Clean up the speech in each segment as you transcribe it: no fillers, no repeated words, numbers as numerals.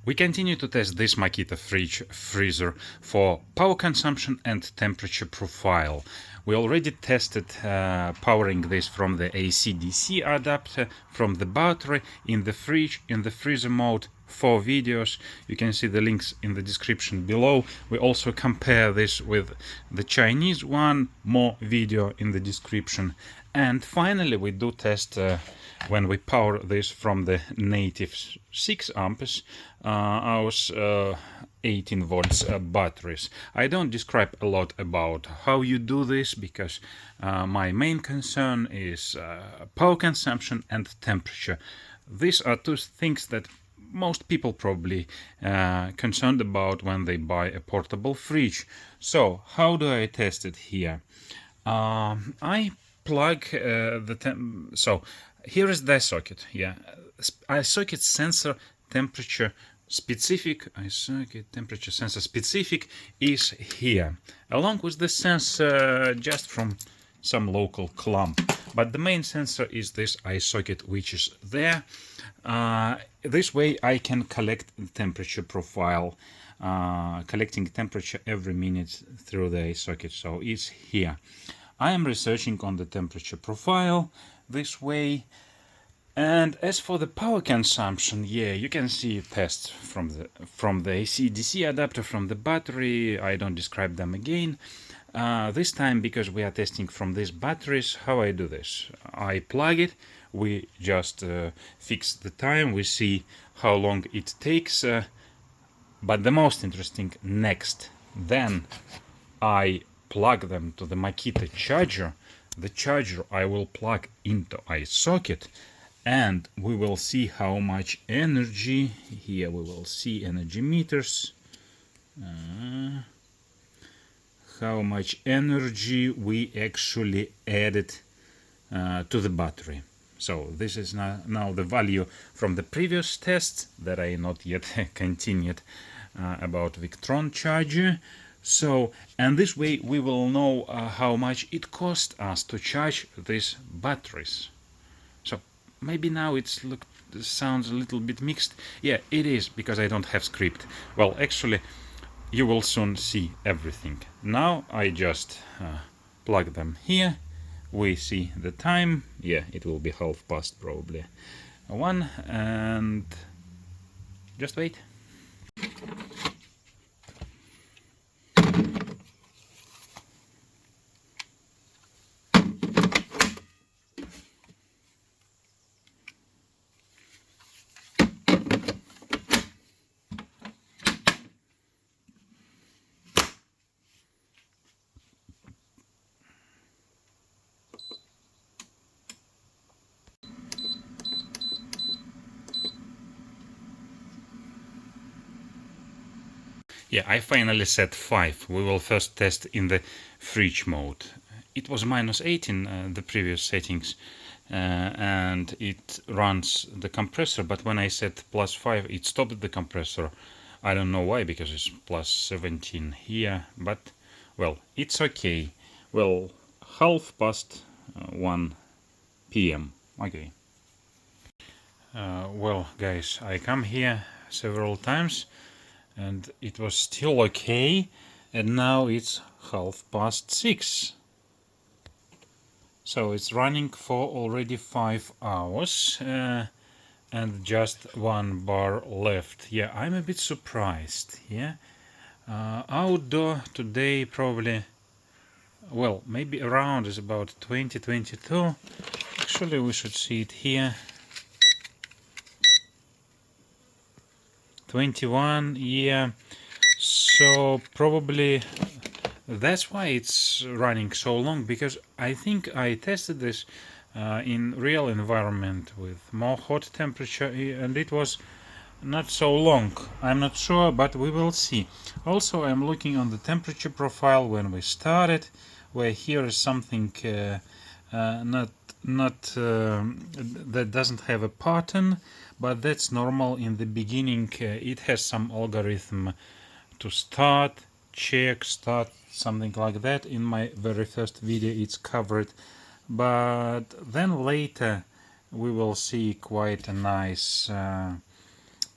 We continue to test this Makita freezer for power consumption and temperature profile. We already tested powering this from the AC-DC adapter, from the battery, in the fridge, in the freezer mode. 4 videos. You can see the links in the description below. We also compare this with the Chinese one, more video in the description. And finally we do test when we power this from the native 6 amps hours 18 volts batteries. I don't describe a lot about how you do this because my main concern is power consumption and temperature. These are two things that most people probably concerned about when they buy a portable fridge. So how do I test it here? I plug so here is the iSocket. Yeah, iSocket sensor temperature specific. iSocket temperature sensor specific is here, along with the sensor just from some local clamp. But the main sensor is this iSocket, which is there. This way I can collect the temperature profile, collecting temperature every minute through the iSocket. So it's here. I am researching on the temperature profile this way. And as for the power consumption, yeah, you can see tests from the AC-DC adapter, from the battery. I don't describe them again. This time, because we are testing from these batteries, how I do this? I plug it, we just fix the time, we see how long it takes, but the most interesting next, then I plug them to the Makita charger. The charger I will plug into iSocket, and we will see how much energy, here we will see energy meters, how much energy we actually added to the battery. So this is now the value from the previous tests that I not yet continued about Victron charger. So, and this way we will know how much it cost us to charge these batteries. So maybe now sounds a little bit mixed. Yeah, it is, because I don't have script. Well, actually, you will soon see everything. Now I just plug them here. We see the time. Yeah, it will be 1:30 probably 1, and just wait. Yeah, I finally set 5. We will first test in the fridge mode. It was -8 in the previous settings, and it runs the compressor, but when I set +5 it stopped the compressor. I don't know why, because it's +17 here, but well, it's okay. Well, 1:30 p.m. Okay. Well, guys, I come here several times and it was still okay, and now it's 6:30. So it's running for already 5 hours and just 1 bar left. Yeah, I'm a bit surprised. Yeah, outdoor today probably, well, maybe around is about 20-22. Actually we should see it here. 21, yeah, so probably that's why it's running so long, because I think I tested this in real environment with more hot temperature and it was not so long. I'm not sure, but we will see. Also, I'm looking on the temperature profile when we started, where here is something that doesn't have a pattern, but that's normal in the beginning. It has some algorithm to start, check, start, something like that. In my very first video it's covered, but then later we will see quite a nice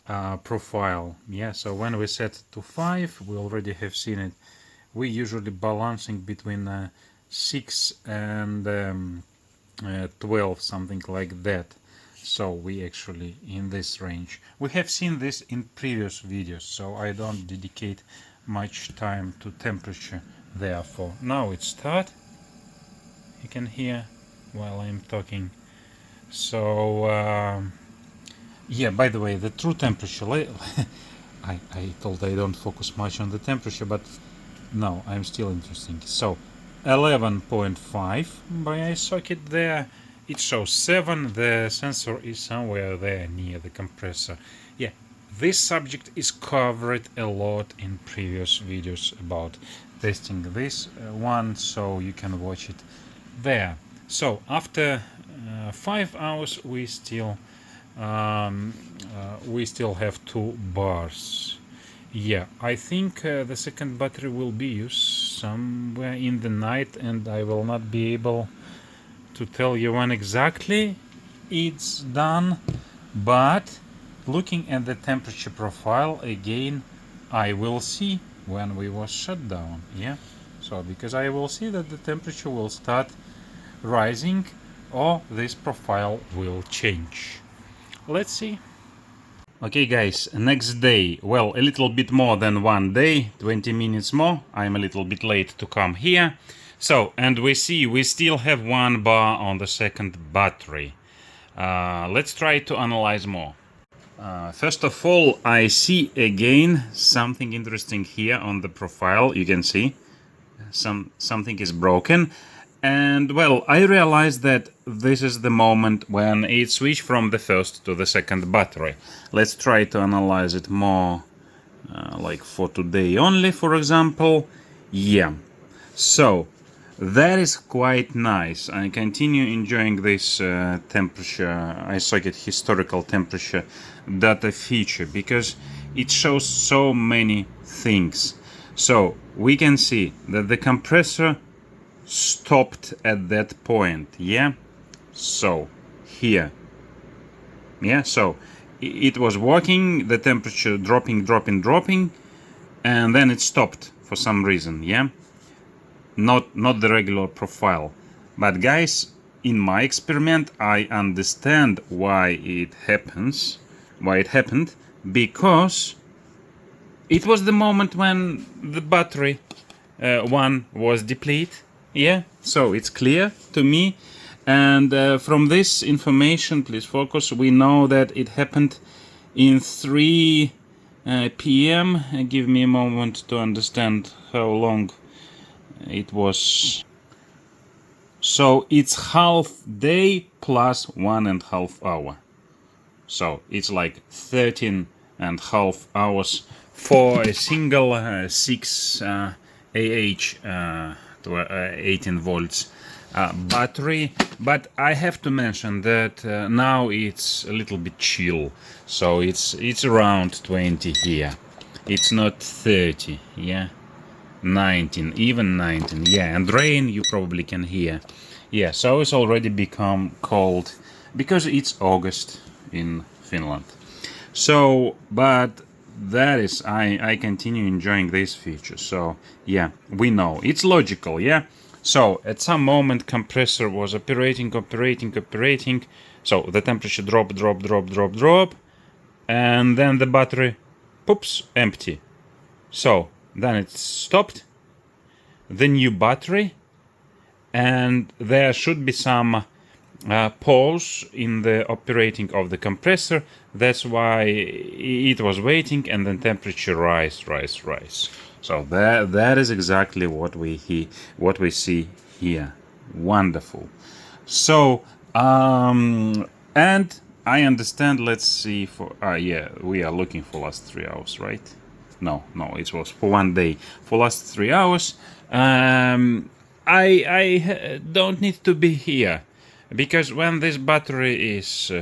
profile. Yeah, so when we set to 5, we already have seen it. We usually balancing between 6 and 12, something like that. So we actually in this range. We have seen this in previous videos, so I don't dedicate much time to temperature. Therefore, now it start. You can hear while I'm talking. So yeah, by the way, the true temperature, I thought I don't focus much on the temperature, but no, I'm still interesting. So 11.5 by iSocket there. It shows 7. The sensor is somewhere there near the compressor. Yeah, this subject is covered a lot in previous videos about testing this one, so you can watch it there. So after 5 hours we still have 2 bars. Yeah, I think the second battery will be used somewhere in the night, and I will not be able to tell you when exactly it's done, but looking at the temperature profile again, I will see when we was shut down. Yeah, so because I will see that the temperature will start rising or this profile will change. Let's see. Okay guys, next day, well, a little bit more than 1 day, 20 minutes more. I'm a little bit late to come here. So, and we see we still have 1 bar on the second battery. Let's try to analyze more. First of all, I see again something interesting here on the profile. You can see something is broken. And well, I realized that this is the moment when it switched from the first to the second battery. Let's try to analyze it more, like for today only, for example. Yeah, so that is quite nice. I continue enjoying this temperature, iSocket historical temperature data feature, because it shows so many things. So we can see that the compressor stopped at that point. Yeah, so here, yeah, so it was working, the temperature dropping, and then it stopped for some reason. Yeah, not the regular profile. But guys, in my experiment I understand why it happened, because it was the moment when the battery one was depleted. Yeah, so it's clear to me, and from this information, please focus, we know that it happened in 3 p.m. Give me a moment to understand how long it was. So it's half day plus 1.5 hour, so it's like 13.5 hours for a single 6 Ah to 18 volts battery. But I have to mention that now it's a little bit chill, so it's around 20 here. It's not 30. Yeah, 19, even 19. Yeah, and rain you probably can hear. Yeah, so it's already become cold because it's August in Finland. So, but that is, I continue enjoying this feature. So yeah, we know it's logical. Yeah, so at some moment compressor was operating, so the temperature drop, and then the battery poops empty. So then it stopped, the new battery, and there should be some pause in the operating of the compressor. That's why it was waiting, and then temperature rise. So that is exactly what we see here. Wonderful. So and I understand. Let's see for yeah, we are looking for last 3 hours, right? No, it was for 1 day. For last 3 hours, I don't need to be here, because when this battery is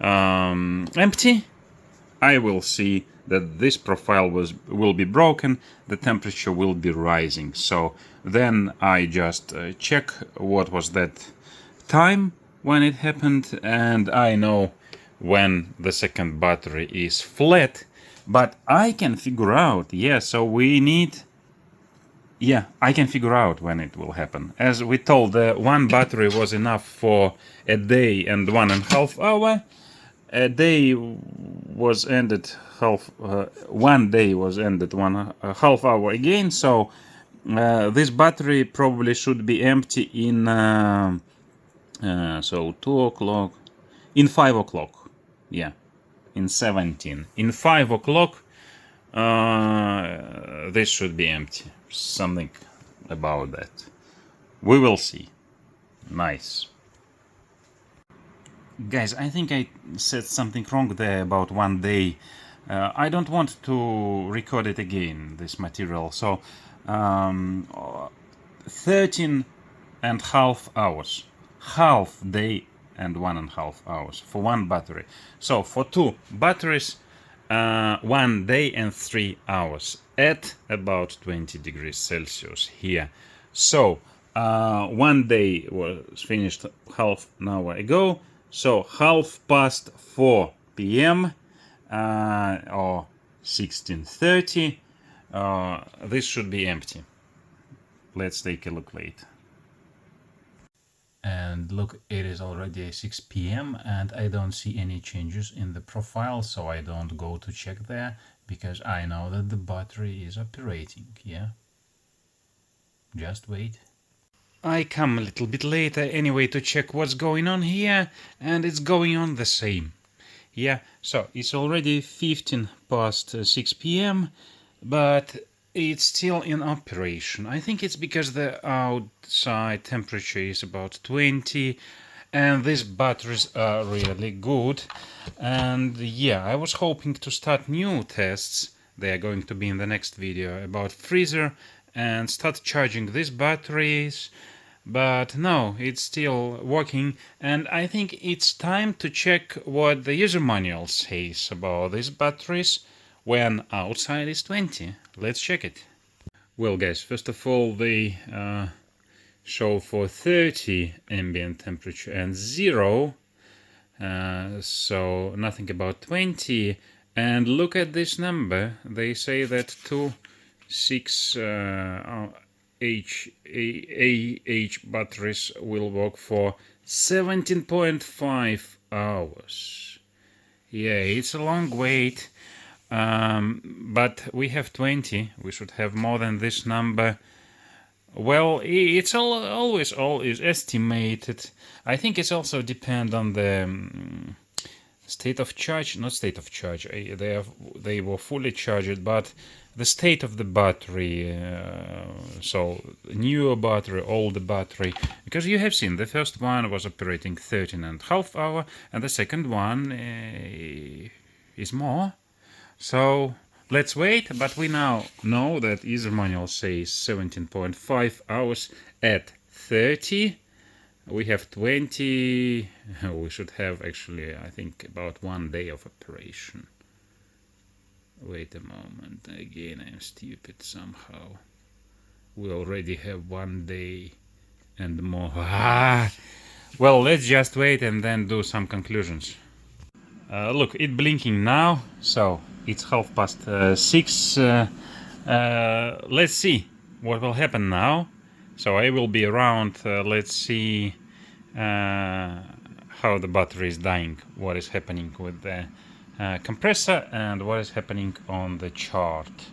empty, I will see that this profile will be broken, the temperature will be rising. So then I just check what was that time when it happened, and I know when the second battery is flat. But I can figure out, yeah, so we need, yeah, I can figure out when it will happen. As we told, the one battery was enough for a day and 1.5 hours. A day was ended half, 1 day was ended 1.5 hour again, so this battery probably should be empty in so 2 o'clock, in 5 o'clock, yeah, in 17, in 5 o'clock this should be empty, something about that, we will see. Nice. Guys, I think I said something wrong there about 1 day. I don't want to record it again, this material. So 13.5 hours, half day and 1.5 hours for one battery. So for two batteries, 1 day and 3 hours at about 20 degrees Celsius here. So 1 day was finished half an hour ago. So 4:30 p.m. Or 16:30. This should be empty. Let's take a look later. And look, it is already 6 p.m. and I don't see any changes in the profile, so I don't go to check there because I know that the battery is operating, yeah? Just wait. I come a little bit later anyway to check what's going on here, and it's going on the same. Yeah, so it's already 15 past 6 p.m, but it's still in operation. I think it's because the outside temperature is about 20, and these batteries are really good. And yeah, I was hoping to start new tests, they are going to be in the next video, about freezer, and start charging these batteries. But no, it's still working, and I think it's time to check what the user manual says about these batteries when outside is 20. Let's check it. Well guys, first of all they show for 30 ambient temperature and 0, so nothing about 20. And look at this number, they say that 6Ah batteries will work for 17.5 hours. Yeah, it's a long wait, but we have 20. We should have more than this number. Well, it's always estimated. I think it's also depend on the state of charge, not state of charge. They were fully charged, but the state of the battery, so newer battery, older battery, because you have seen the first one was operating 13.5 hours and the second one is more. So let's wait, but we now know that user manual says 17.5 hours at 30. We have 20, we should have actually, I think, about 1 day of operation. Wait a moment, again I'm stupid somehow. We already have 1 day and more. Well, let's just wait and then do some conclusions. Look, it's blinking now, so it's 6:30. Let's see what will happen now. So I will be around, let's see how the battery is dying, what is happening with the compressor and what is happening on the chart.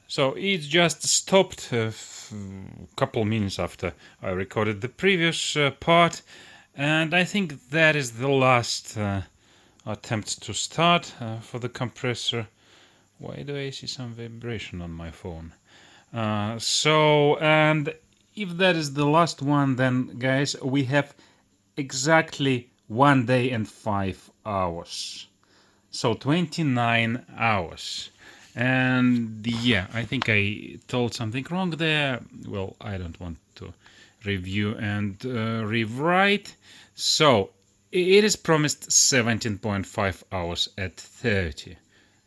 So it just stopped a couple minutes after I recorded the previous part, and I think that is the last attempt to start for the compressor. Why do I see some vibration on my phone? So, and if that is the last one, then guys, we have exactly 1 day and 5 hours. So 29 hours. And yeah, I think I told something wrong there. Well, I don't want to review and rewrite. So it is promised 17.5 hours at 30.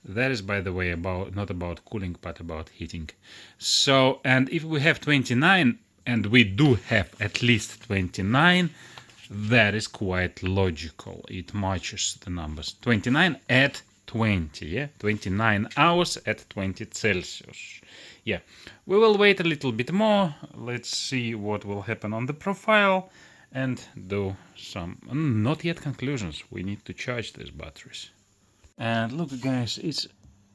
That is, by the way, about not about cooling, but about heating. So, and if we have 29, and we do have at least 29, That is quite logical. It matches the numbers. 29 at 20, yeah? 29 hours at 20 Celsius. Yeah, we will wait a little bit more. Let's see what will happen on the profile and do some, not yet conclusions. We need to charge these batteries. And look, guys, it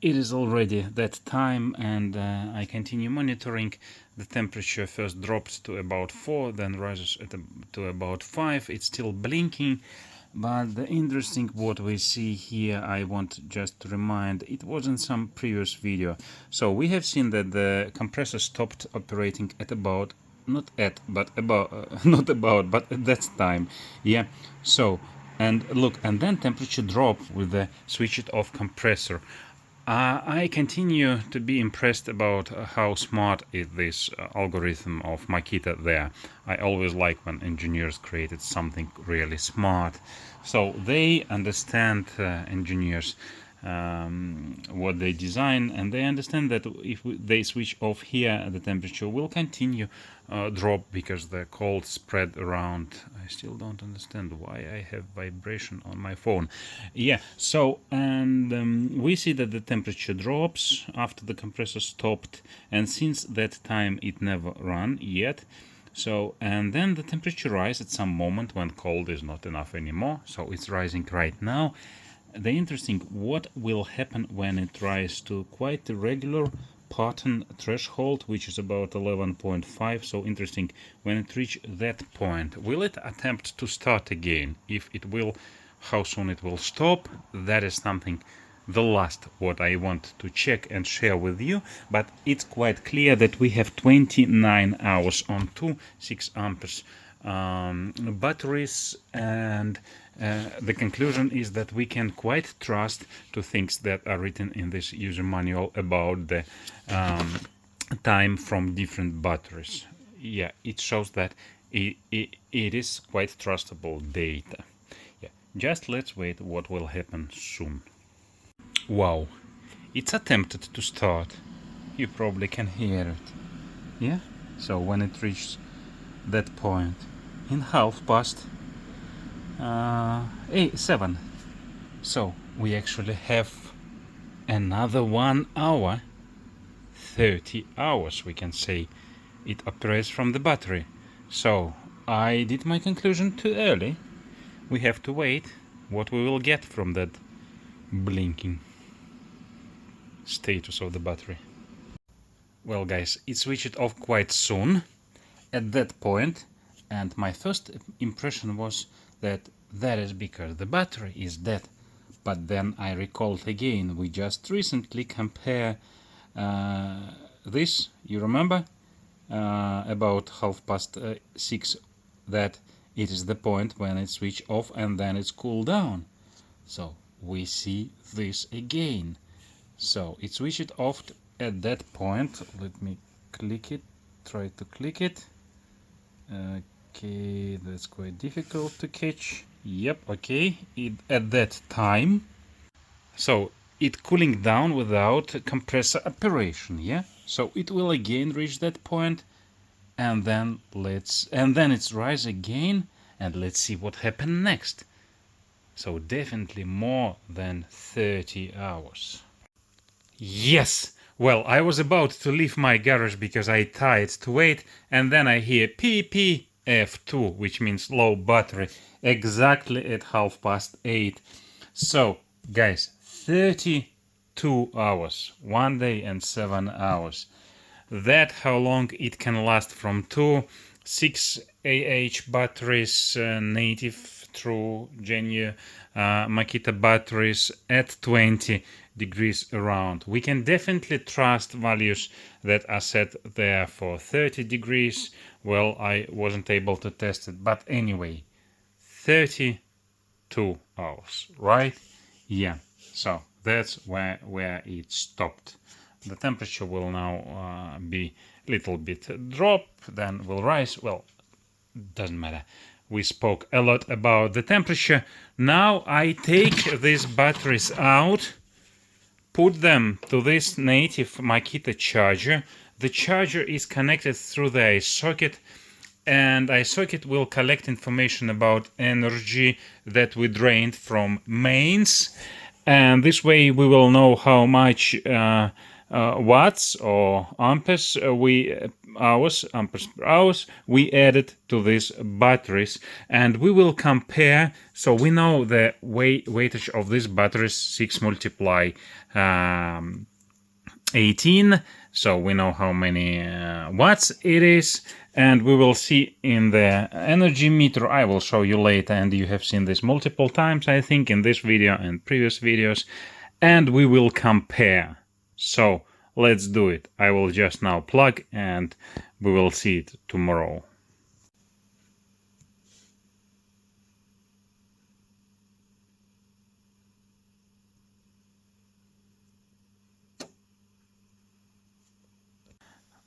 is already that time, and I continue monitoring. The temperature first drops to about 4, then rises to about 5. It's still blinking, but the interesting what we see here, I want just to remind, it was in some previous video. So we have seen that the compressor stopped operating at about, not at, but about, not about, but at that time. Yeah, so, and look, and then temperature drop with the switched off compressor. I continue to be impressed about how smart is this algorithm of Makita there. I always like when engineers created something really smart. So they understand, engineers, what they design, and they understand that if they switch off here, the temperature will continue drop because the cold spread around. I still don't understand why I have vibration on my phone. Yeah, so, and we see that the temperature drops after the compressor stopped, and since that time it never ran yet. So, and then the temperature rises at some moment when cold is not enough anymore, so it's rising right now. The interesting, what will happen when it rises to quite a regular pattern threshold, which is about 11.5. So interesting, when it reaches that point, will it attempt to start again? If it will, how soon it will stop? That is something, the last what I want to check and share with you. But it's quite clear that we have 29 hours on two 6 amperes batteries, and the conclusion is that we can quite trust to things that are written in this user manual about the time from different batteries. Yeah, it shows that it is quite trustable data. Yeah, just let's wait what will happen soon. Wow, it's attempted to start. You probably can hear it. Yeah, so when it reaches that point in 7, so we actually have another 1 hour, 30 hours we can say it operates from the battery. So I did my conclusion too early. We have to wait what we will get from that blinking status of the battery. Well, guys, it switched off quite soon at that point, and my first impression was that that is because the battery is dead. But then I recalled again, we just recently compare this, you remember, about 6:30, that it is the point when it switch off and then it's cooled down. So we see this again. So it switched off at that point. Let me click it, try to click it. Okay, that's quite difficult to catch. Yep, okay, at that time. So it cooling down without compressor operation, yeah? So it will again reach that point, and then it's rise again, and let's see what happened next. So definitely more than 30 hours. Yes! Well, I was about to leave my garage because I tired to wait, and then I hear PPF2, which means low battery, exactly at 8:30. So, guys, 32 hours, 1 day and 7 hours. That how long it can last from two 6Ah batteries, native through genuine Makita batteries at 20 degrees around. We can definitely trust values that are set there for 30 degrees. Well, I wasn't able to test it, but anyway, 32 hours, right? Yeah, so that's where it stopped. The temperature will now be a little bit drop, then will rise. Well, doesn't matter. We spoke a lot about the temperature. Now I take these batteries out, put them to this native Makita charger. The charger is connected through the iSocket, and iSocket will collect information about energy that we drained from mains, and this way we will know how much watts or amperes amperes per hours we added to these batteries, and we will compare. So we know the weightage of these batteries, 6 multiply 18, so we know how many watts it is, and we will see in the energy meter. I will show you later, and you have seen this multiple times, I think, in this video and previous videos, and we will compare. So let's do it. I will just now plug and we will see it tomorrow.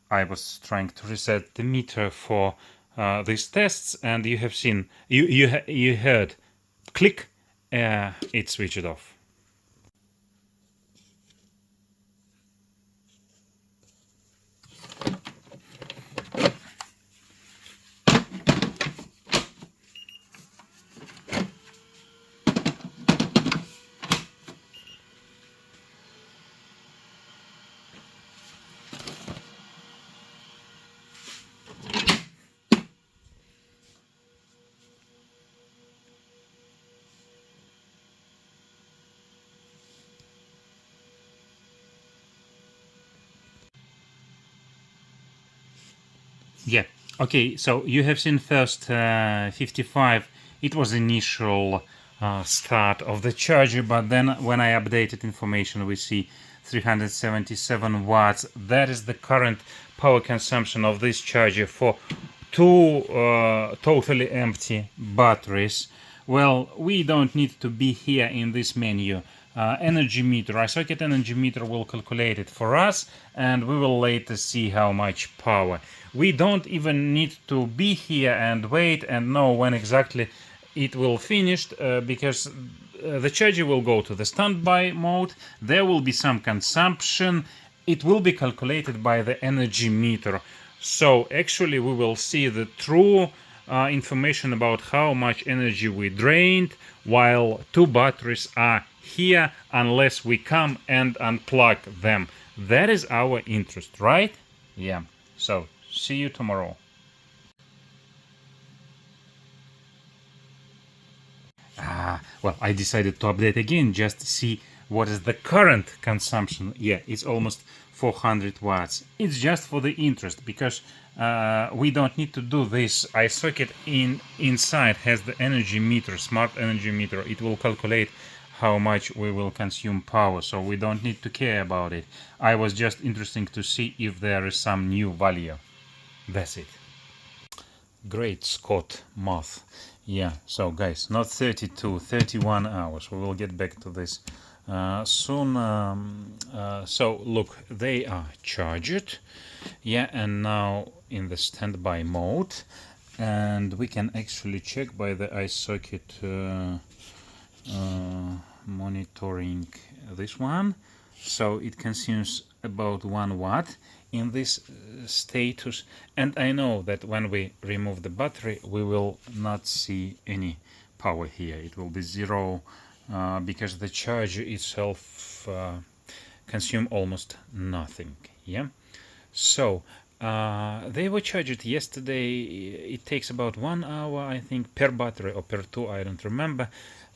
I was trying to reset the meter for these tests, and you have seen, you heard click, it switched off. Yeah, okay, so you have seen first 55, it was initial start of the charger, but then when I updated information we see 377 watts. That is the current power consumption of this charger for two totally empty batteries. Well, we don't need to be here in this menu. Energy meter, iSocket energy meter will calculate it for us, and we will later see how much power. We don't even need to be here and wait and know when exactly it will finish, because the charger will go to the standby mode. There will be some consumption. It will be calculated by the energy meter. So actually we will see the true information about how much energy we drained while two batteries are here, unless we come and unplug them. That is our interest, right? Yeah. So see you tomorrow. Well, I decided to update again just to see what is the current consumption. Yeah, it's almost 400 watts. It's just for the interest, because we don't need to do this. iSocket inside has the energy meter, smart energy meter. It will calculate how much we will consume power, so we don't need to care about it. I was just interested to see if there is some new value. That's it. Great Scott math. Yeah, so guys, not 32, 31 hours. We will get back to this soon. So look, they are charged. Yeah, and now in the standby mode, and we can actually check by the iSocket monitoring this one. So it consumes about 1 watt in this status, and I know that when we remove the battery we will not see any power here. It will be zero, because the charger itself consume almost nothing. Yeah, so they were charged yesterday. It takes about 1 hour, I think, per battery, or per two, I don't remember.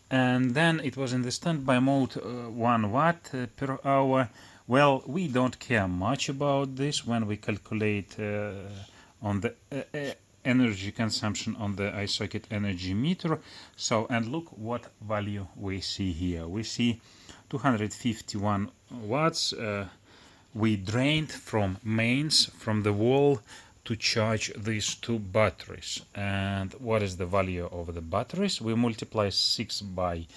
And then it was in the standby mode, 1 watt per hour. Well, we don't care much about this when we calculate on the energy consumption on the iSocket energy meter. So, and look what value we see here. We see 251 watts we drained from mains, from the wall, to charge these two batteries. And what is the value of the batteries? We multiply 6 by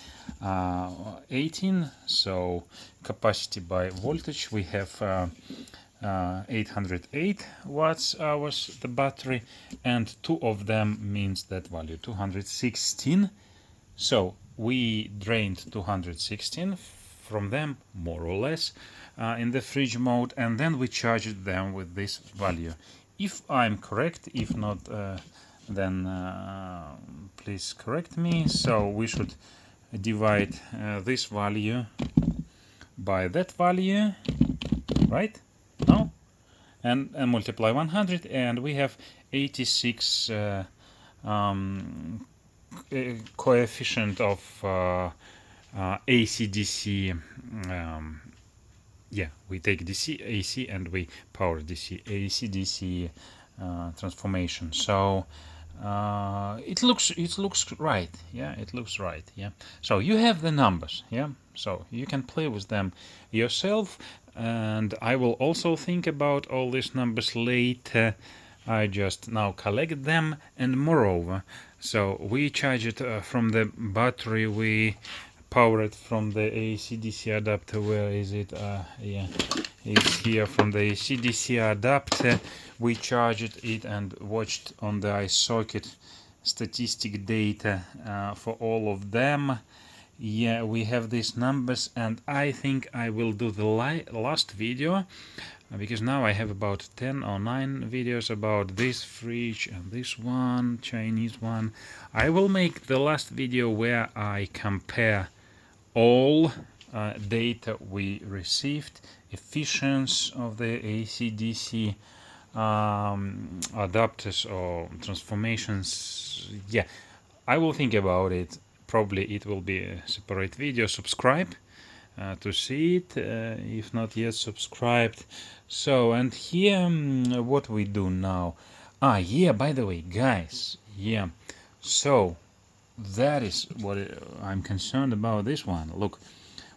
18, so capacity by voltage we have 808 watts hours the battery, and two of them means that value 216. So we drained 216 from them, more or less, in the fridge mode, and then we charged them with this value. if I'm correct. If not, then please correct me. So we should divide this value by that value, right? No? And multiply 100, and we have 86 coefficient of AC/DC. Yeah, we take DC AC and we power DC AC/DC transformation. So it looks right. Yeah, it looks right. Yeah. So you have the numbers. Yeah. So you can play with them yourself, and I will also think about all these numbers later. I just now collect them, and moreover, so we charge it from the battery. We power it from the AC/DC adapter. Where is it? Yeah, it's here from the AC/DC adapter. We charged it and watched on the iSocket statistic data for all of them. Yeah, we have these numbers, and I think I will do the last video, because now I have about 10 or 9 videos about this fridge and this one, Chinese one. I will make the last video where I compare all data we received, efficiency of the AC/DC adapters or transformations. Yeah, I will think about it. Probably it will be a separate video. Subscribe to see it if not yet subscribed. So, and here what we do now. Yeah, by the way, guys, yeah, so that is what I'm concerned about. This one, look,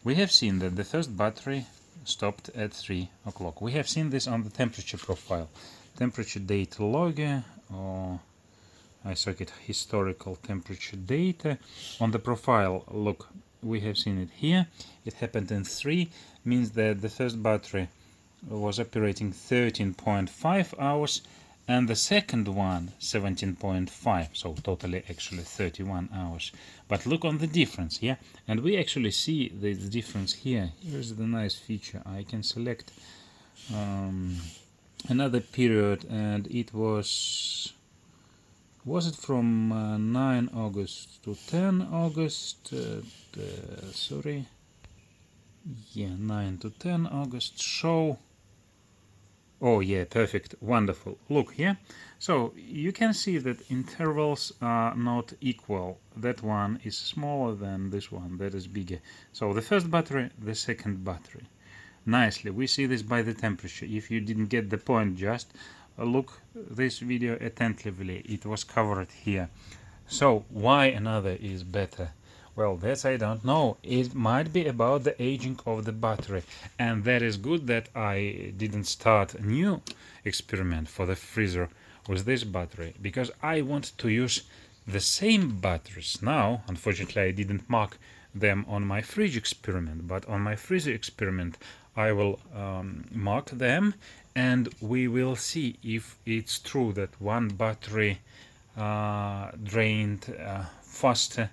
we have seen that the first battery stopped at 3 o'clock. We have seen this on the temperature profile, temperature data logger, or iSocket historical temperature data. On the profile, look, we have seen it here. It happened in 3, means that the first battery was operating 13.5 hours, and the second one 17.5, so totally actually 31 hours. But look on the difference, yeah, and we actually see the difference here. Here's the nice feature. I can select another period, and it was it from 9 August to 10 August? Sorry. Yeah, 9 to 10 August. Show. Oh, yeah, perfect. Wonderful. Look here. So you can see that intervals are not equal. That one is smaller than this one. That is bigger. So the first battery, the second battery. Nicely. We see this by the temperature. If you didn't get the point, just look this video attentively. It was covered here. So why another is better? Well, that's I don't know. It might be about the aging of the battery, and that is good that I didn't start a new experiment for the freezer with this battery, because I want to use the same batteries. Now, unfortunately, I didn't mark them on my fridge experiment, but on my freezer experiment I will mark them, and we will see if it's true that one battery drained faster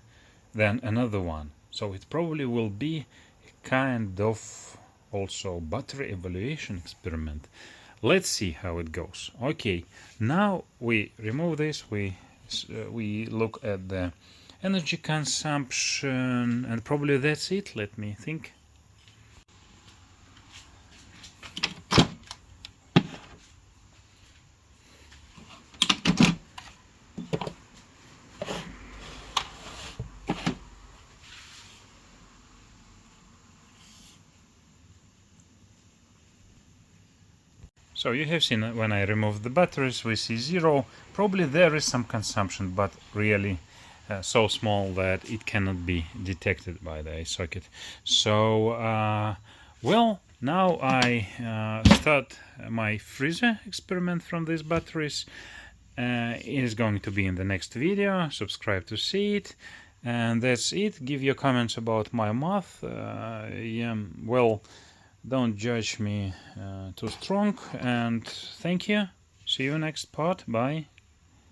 than another one. So it probably will be a kind of also battery evaluation experiment. Let's see how it goes. Okay, now we remove this. We look at the energy consumption, and probably that's it. Let me think. So you have seen when I remove the batteries, we see 0. Probably there is some consumption, but really so small that it cannot be detected by the iSocket. So, well, now I start my freezer experiment from these batteries. It is going to be in the next video. Subscribe to see it. And that's it. Give your comments about my math. Yeah, well, don't judge me too strong, and thank you. See you next part. Bye.